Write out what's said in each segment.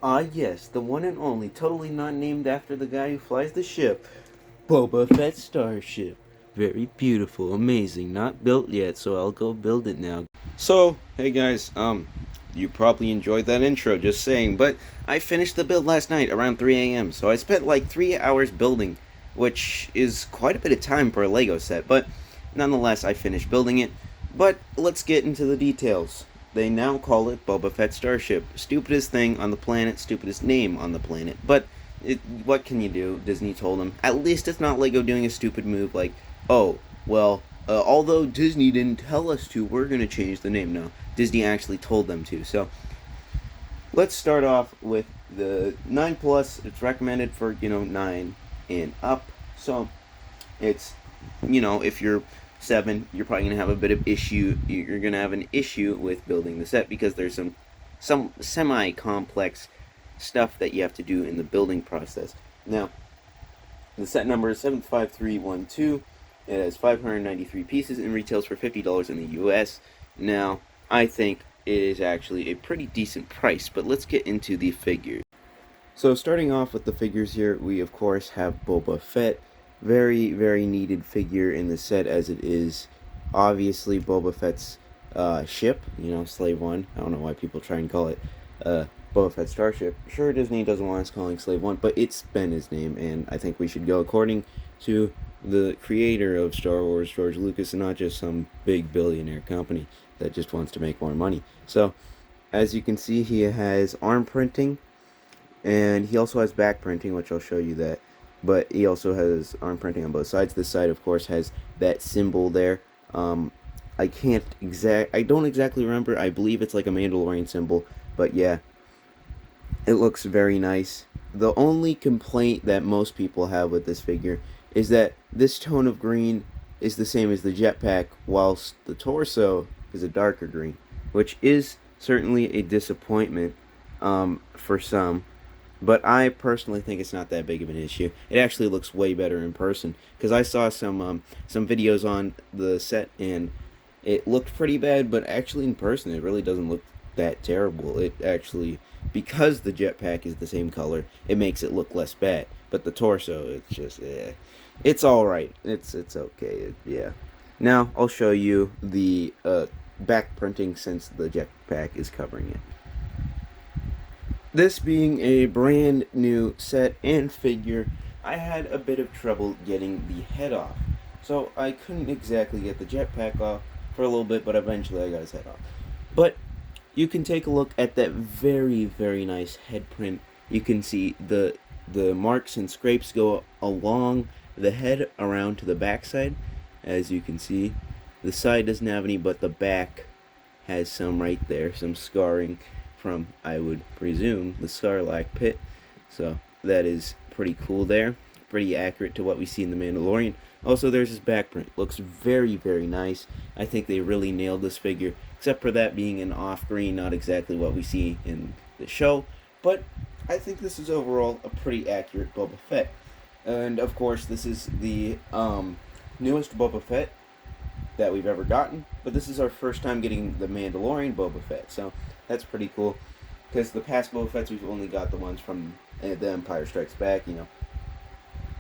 Ah, yes, the one and only, totally not named after the guy who flies the ship, Boba Fett starship. Very beautiful, amazing, not built yet, so I'll go build it now. So, hey guys, you probably enjoyed that intro, just saying, but I finished the build last night around 3 a.m., so I spent like 3 hours building, which is quite a bit of time for a Lego set, but nonetheless, I finished building it. But let's get into the details. They now call it Boba Fett Starship. Stupidest thing on the planet, stupidest name on the planet. But what can you do? Disney told them. At least it's not Lego doing a stupid move like, oh, well, although Disney didn't tell us to, we're going to change the name. No, Disney actually told them to. So let's start off with the 9 plus. It's recommended for, 9 and up. So it's, if you're 7, you're probably going to have a bit of issue. You're going to have an issue with building the set because there's some semi-complex stuff that you have to do in the building process. Now, the set number is 75312. It has 593 pieces and retails for $50 in the US. Now, I think it is actually a pretty decent price, but let's get into the figures. So starting off with the figures here, we of course have Boba Fett. Very, very needed figure in the set, as it is obviously Boba Fett's ship, Slave One. I don't know why people try and call it Boba Fett Starship. Sure, Disney doesn't want us calling Slave One, but it's been his name, and I think we should go according to the creator of Star Wars, George Lucas, and not just some big billionaire company that just wants to make more money. So, as you can see, he has arm printing, and he also has back printing, which I'll show you that. But he also has arm printing on both sides. This side, of course, has that symbol there. I don't exactly remember. I believe it's like a Mandalorian symbol. But yeah, it looks very nice. The only complaint that most people have with this figure is that this tone of green is the same as the jetpack, whilst the torso is a darker green, which is certainly a disappointment for some. But I personally think it's not that big of an issue. It actually looks way better in person, because I saw some videos on the set and it looked pretty bad, but actually in person it really doesn't look that terrible. It actually, because the jetpack is the same color, it makes it look less bad. But the torso, it's just, it's all right. It's okay. Yeah. Now I'll show you the back printing, since the jetpack is covering it. This being a brand new set and figure, I had a bit of trouble getting the head off. So I couldn't exactly get the jetpack off for a little bit, but eventually I got his head off. But you can take a look at that very, very nice head print. You can see the marks and scrapes go along the head around to the back side. As you can see, the side doesn't have any, but the back has some right there, some scarring from, I would presume, the Sarlacc pit. So that is pretty cool there. Pretty accurate to what we see in the Mandalorian. Also, there's his back print. Looks very, very nice. I think they really nailed this figure, except for that being an off-green, not exactly what we see in the show. But I think this is overall a pretty accurate Boba Fett. And of course, this is the newest Boba Fett that we've ever gotten, but this is our first time getting the Mandalorian Boba Fett, so that's pretty cool, because the past Boba Fetts, we've only got the ones from The Empire Strikes Back,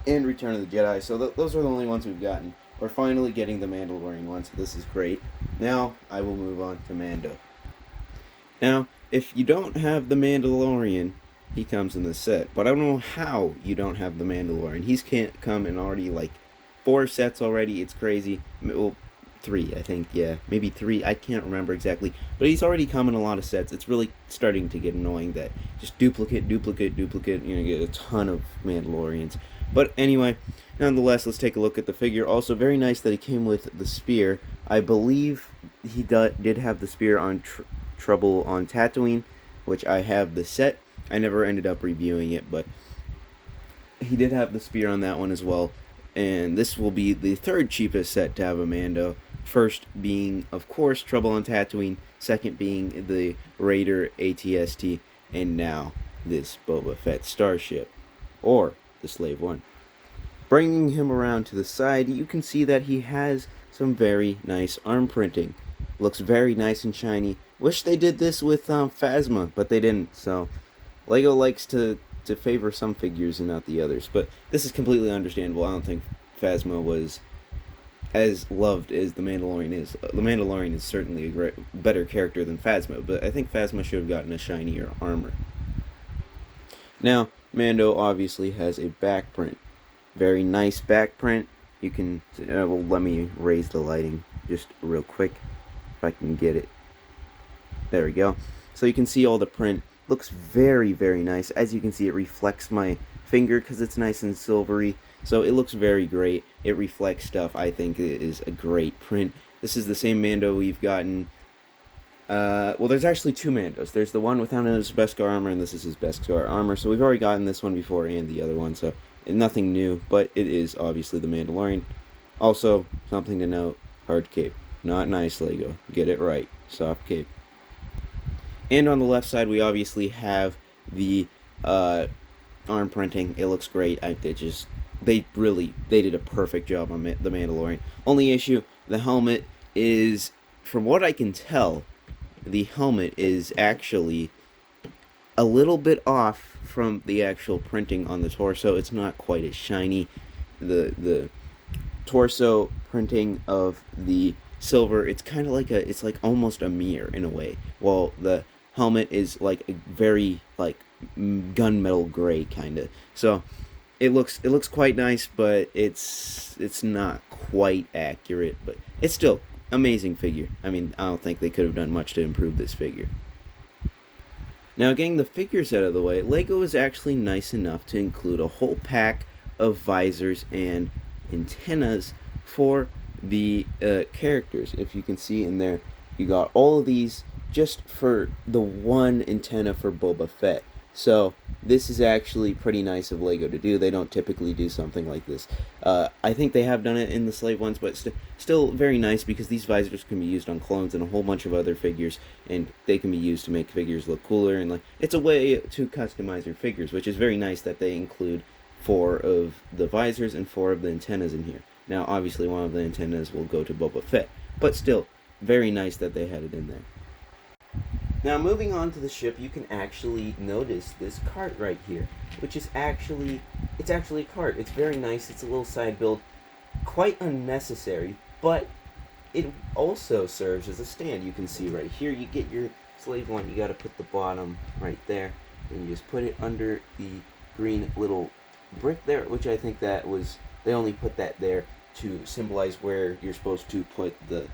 and Return of the Jedi, so those are the only ones we've gotten. We're finally getting the Mandalorian ones, so this is great. Now, I will move on to Mando. Now, if you don't have the Mandalorian, he comes in the set, but I don't know how you don't have the Mandalorian. He's can't come in already, 4 sets already, it's crazy. Well, 3, I think, yeah. Maybe 3, I can't remember exactly. But he's already come in a lot of sets. It's really starting to get annoying that just duplicate, get a ton of Mandalorians. But anyway, nonetheless, let's take a look at the figure. Also, very nice that he came with the spear. I believe he did have the spear on Trouble on Tatooine, which I have the set. I never ended up reviewing it, but he did have the spear on that one as well. And this will be the 3rd cheapest set to have a Mando. First being, of course, Trouble on Tatooine. Second being the Raider ATST. And now this Boba Fett Starship. Or the Slave One. Bringing him around to the side, you can see that he has some very nice arm printing. Looks very nice and shiny. Wish they did this with Phasma, but they didn't. So Lego likes to favor some figures and not the others, but this is completely understandable. I don't think Phasma was as loved as the Mandalorian is. The Mandalorian is certainly a better character than Phasma, but I think Phasma should have gotten a shinier armor. Now, Mando obviously has a back print. Very nice back print. You can, well, let me raise the lighting just real quick, if I can get it. There we go. So you can see all the print. Looks very, very nice. As you can see, it reflects my finger because it's nice and silvery. So it looks very great. It reflects stuff. I think it is a great print. This is the same Mando we've gotten. Well, there's actually two Mandos. There's the one without his Beskar armor, and this is his Beskar armor. So we've already gotten this one before and the other one. So nothing new, but it is obviously the Mandalorian. Also, something to note, hard cape. Not nice, Lego. Get it right. Soft cape. And on the left side, we obviously have the arm printing. It looks great. They did a perfect job on the Mandalorian. Only issue, the helmet is, from what I can tell, the helmet is actually a little bit off from the actual printing on the torso. It's not quite as shiny. The torso printing of the silver, it's kind of like it's like almost a mirror in a way, while the helmet is like a very like gunmetal gray kind of. So it looks quite nice, but it's not quite accurate, but it's still amazing figure. I mean, I don't think they could have done much to improve this figure. Now, getting the figures out of the way, Lego is actually nice enough to include a whole pack of visors and antennas for the characters. If you can see in there, you got all of these just for the one antenna for Boba Fett. So this is actually pretty nice of Lego to do. They don't typically do something like this. I think they have done it in the Slave ones, but still very nice because these visors can be used on clones and a whole bunch of other figures, and they can be used to make figures look cooler, and like it's a way to customize your figures, which is very nice that they include 4 of the visors and 4 of the antennas in here. Now, obviously, one of the antennas will go to Boba Fett, but still, very nice that they had it in there. Now, moving on to the ship, you can actually notice this cart right here, which is actually a cart. It's very nice. It's a little side build, quite unnecessary, but it also serves as a stand. You can see right here, you get your Slave one, you got to put the bottom right there, and you just put it under the green little brick there, which I think that was, they only put that there to symbolize where you're supposed to put the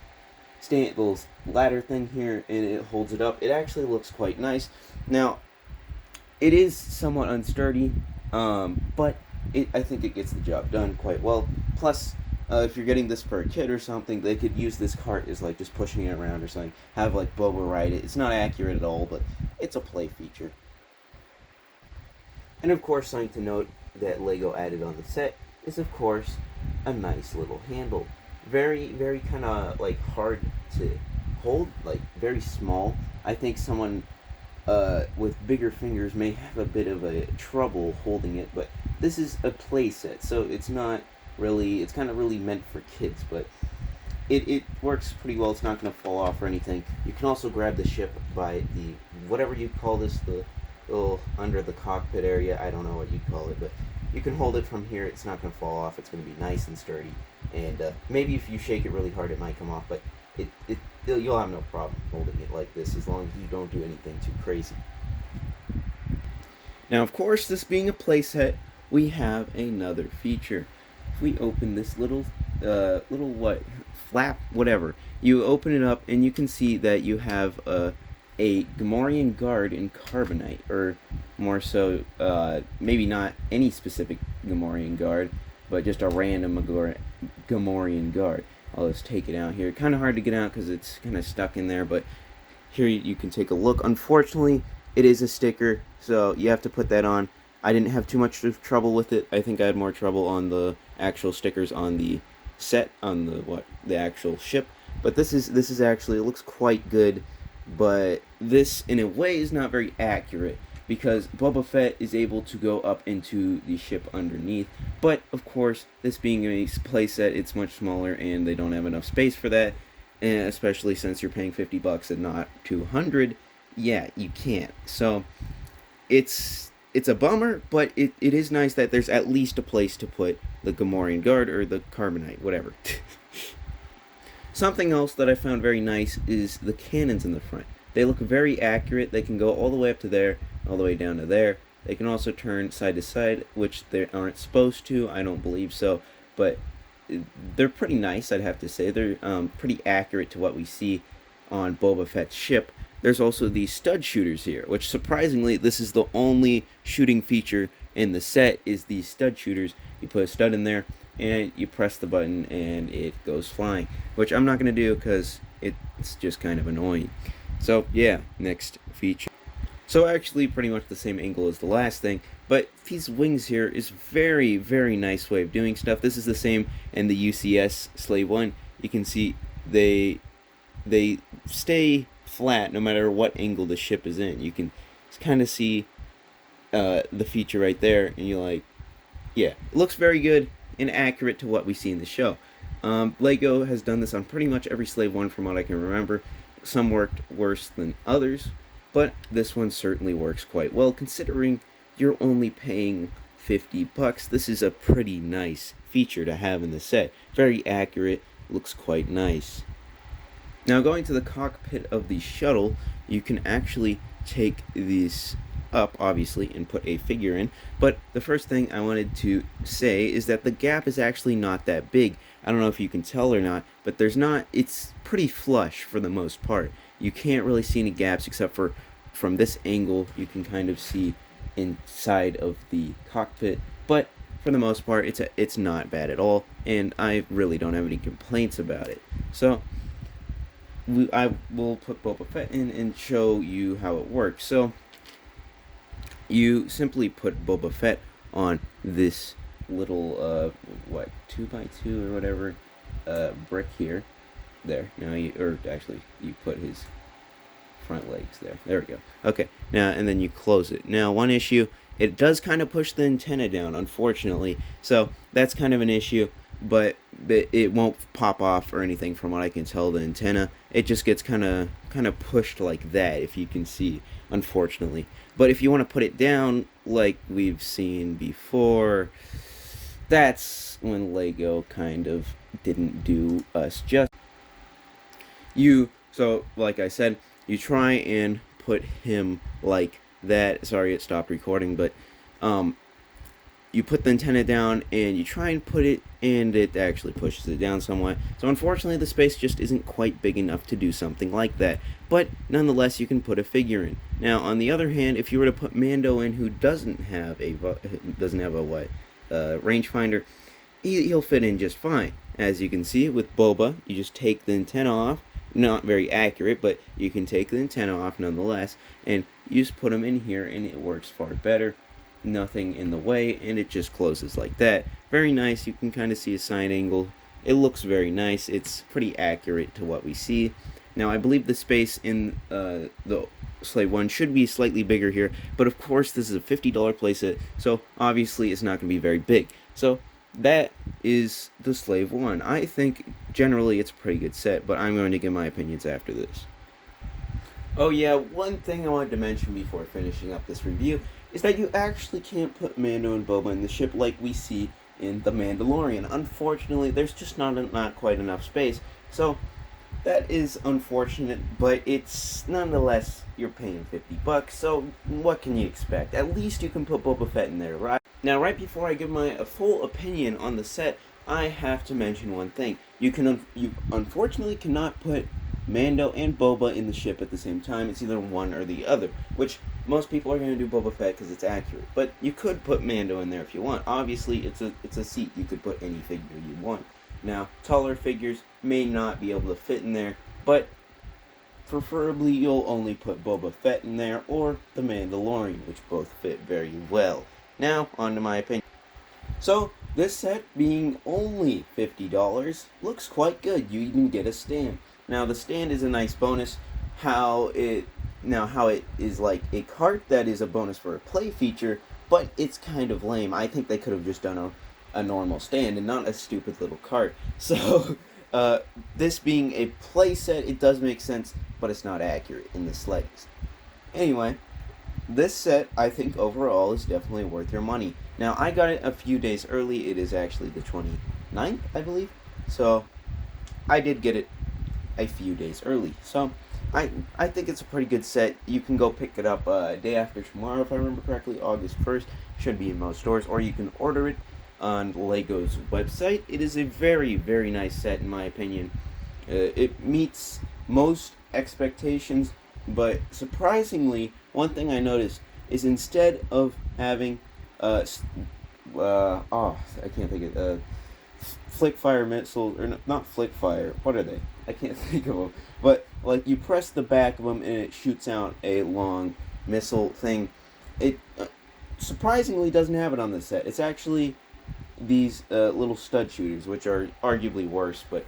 little ladder thing here, and it holds it up. It actually looks quite nice. Now, it is somewhat unsturdy, but I think it gets the job done quite well. Plus, if you're getting this for a kid or something, they could use this cart as like just pushing it around or something. Have like Boba ride it. It's not accurate at all, but it's a play feature. And of course, something to note that Lego added on the set is, of course, a nice little handle. Very, very kind of like hard to hold, like very small. I think someone with bigger fingers may have a bit of a trouble holding it, but this is a play set, so it's not really, it's kind of really meant for kids, but it works pretty well. It's not going to fall off or anything. You can also grab the ship by the, whatever you call this, the little under the cockpit area, I don't know what you'd call it, but you can hold it from here. It's not going to fall off. It's going to be nice and sturdy, and maybe if you shake it really hard it might come off, but you'll have no problem holding it like this as long as you don't do anything too crazy. Now, of course, this being a playset, we have another feature. If we open this little flap, whatever, you open it up and you can see that you have a Gamorrean guard in carbonite, or more so, maybe not any specific Gamorrean guard, but just a random Gamorrean guard. I'll just take it out here. Kind of hard to get out because it's kind of stuck in there, but here you can take a look. Unfortunately, it is a sticker, so you have to put that on. I didn't have too much trouble with it. I think I had more trouble on the actual stickers on the set, on the actual ship. But this is actually, it looks quite good, but this in a way is not very accurate because Boba Fett is able to go up into the ship underneath. But of course, this being a playset, it's much smaller and they don't have enough space for that. And especially since you're paying $50 and not $200, yeah, you can't. So it's a bummer, but it is nice that there's at least a place to put the Gamorrean guard or the Carbonite, whatever. Something else that I found very nice is the cannons in the front. They look very accurate. They can go all the way up to there, all the way down to there. They can also turn side to side, which they aren't supposed to. I don't believe so, but they're pretty nice, I'd have to say. They're pretty accurate to what we see on Boba Fett's ship. There's also these stud shooters here, which surprisingly, this is the only shooting feature in the set, is these stud shooters. You put a stud in there, and you press the button, and it goes flying, which I'm not going to do because it's just kind of annoying. So, yeah, next feature. So actually, pretty much the same angle as the last thing, but these wings here is very, very nice way of doing stuff. This is the same in the UCS Slave 1. You can see they stay flat no matter what angle the ship is in. You can kind of see the feature right there, and you're like, yeah, it looks very good and accurate to what we see in the show. Lego has done this on pretty much every Slave 1 from what I can remember. Some worked worse than others, but this one certainly works quite well considering you're only paying $50. This is a pretty nice feature to have in the set. Very accurate, looks quite nice. Now going to the cockpit of the shuttle, you can actually take these up, obviously, and put a figure in. But the first thing I wanted to say is that the gap is actually not that big. I don't know if you can tell or not, but it's pretty flush for the most part. You can't really see any gaps except for from this angle you can kind of see inside of the cockpit. But for the most part, it's not bad at all, and I really don't have any complaints about it. So I will put Boba Fett in and show you how it works. So you simply put Boba Fett on this little 2x2 or whatever brick here. There. Now you put his front legs there. There we go. Okay. Now and then you close it. Now one issue, it does kind of push the antenna down, unfortunately. So that's kind of an issue, but it won't pop off or anything from what I can tell, the antenna. It just gets kind of pushed like that, if you can see, unfortunately. But if you want to put it down like we've seen before, that's when Lego kind of didn't do us justice. So like I said, you try and put him like that. Sorry, it stopped recording, but you put the antenna down and you try and put it, and it actually pushes it down somewhat. So unfortunately the space just isn't quite big enough to do something like that, but nonetheless you can put a figure in. Now on the other hand, if you were to put Mando in, who doesn't have a rangefinder, he'll fit in just fine. As you can see with Boba, you just take the antenna off. Not very accurate, but you can take the antenna off nonetheless, and you just put him in here and it works far better. Nothing in the way, and it just closes like that. Very nice. You can kind of see a side angle. It looks very nice. It's pretty accurate to what we see. Now I believe the space in the Slave 1 should be slightly bigger here, but of course this is a $50 playset, so obviously it's not going to be very big. So that is the Slave 1. I think generally it's a pretty good set, but I'm going to give my opinions after this. Oh yeah, one thing I wanted to mention before finishing up this review is that you actually can't put Mando and Boba in the ship like we see in The Mandalorian. Unfortunately, there's just not quite enough space, so that is unfortunate, but it's nonetheless, you're paying $50, so what can you expect? At least you can put Boba Fett in there, right? Now, right before I give my full opinion on the set, I have to mention one thing. You unfortunately cannot put Mando and Boba in the ship at the same time. It's either one or the other, which most people are going to do Boba Fett because it's accurate. But you could put Mando in there if you want. Obviously, it's a seat. You could put any figure you want. Now, taller figures may not be able to fit in there, but preferably you'll only put Boba Fett in there or the Mandalorian, which both fit very well. Now, on to my opinion. So, this set being only $50 looks quite good. You even get a stand. Now, the stand is a nice bonus. How it is like a cart, that is a bonus for a play feature, but it's kind of lame. I think they could have just done a normal stand and not a stupid little cart. So, this being a play set, it does make sense, but it's not accurate in the slightest. Anyway, this set, I think, overall is definitely worth your money. Now, I got it a few days early. It is actually the 29th, I believe. So, I did get it a few days early. So, I think it's a pretty good set. You can go pick it up day after tomorrow, if I remember correctly, August 1st. Should be in most stores. Or you can order it on LEGO's website. It is a very, very nice set, in my opinion. It meets most expectations, but surprisingly, one thing I noticed is instead of having I can't think of flick fire missiles, or not flick fire, what are they? I can't think of them. But like you press the back of them and it shoots out a long missile thing. It surprisingly doesn't have it on this set. It's actually these little stud shooters, which are arguably worse, but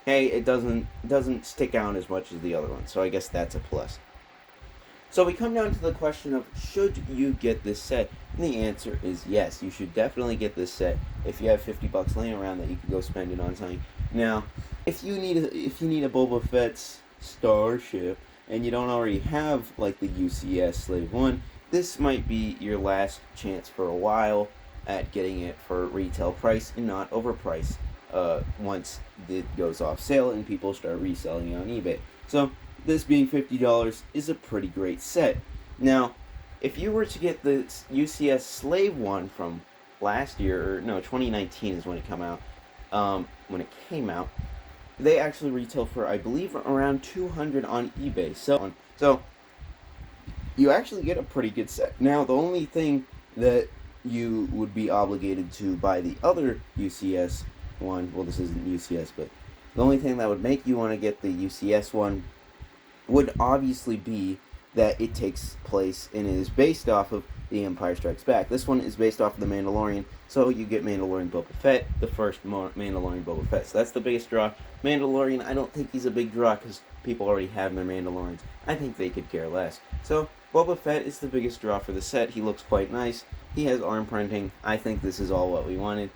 hey, it doesn't stick out as much as the other one, so I guess that's a plus. So we come down to the question of, should you get this set? And the answer is yes, you should definitely get this set if you have $50 laying around that you can go spend it on something. Now, if you need a BobaFetts starship and you don't already have like the UCS Slave 1, this might be your last chance for a while at getting it for retail price and not overpriced once it goes off sale and people start reselling it on eBay. So this being $50 is a pretty great set. Now, if you were to get the UCS Slave 1 from last year, or no, 2019 is when it came out, they actually retail for, I believe, around $200 on eBay. So you actually get a pretty good set. Now, the only thing that you would be obligated to buy the other UCS one, well, this isn't UCS, but the only thing that would make you want to get the UCS one would obviously be that it takes place and is based off of The Empire Strikes Back. This one is based off of The Mandalorian, so you get Mandalorian Boba Fett, the first Mandalorian Boba Fett. So that's the biggest draw. Mandalorian, I don't think he's a big draw because people already have their Mandalorians. I think they could care less. So Boba Fett is the biggest draw for the set. He looks quite nice. He has arm printing. I think this is all what we wanted.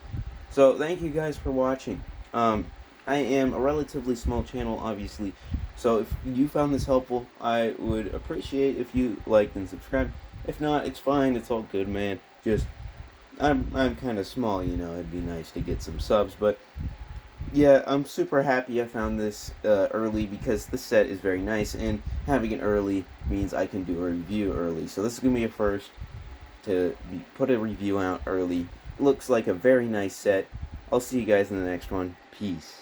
So thank you guys for watching. I am a relatively small channel, obviously, so if you found this helpful, I would appreciate if you liked and subscribed. If not, it's fine, it's all good, man. Just, I'm kind of small, you know, it'd be nice to get some subs, but yeah, I'm super happy I found this early because the set is very nice, and having it early means I can do a review early. So this is going to be a first to put a review out early. Looks like a very nice set. I'll see you guys in the next one. Peace.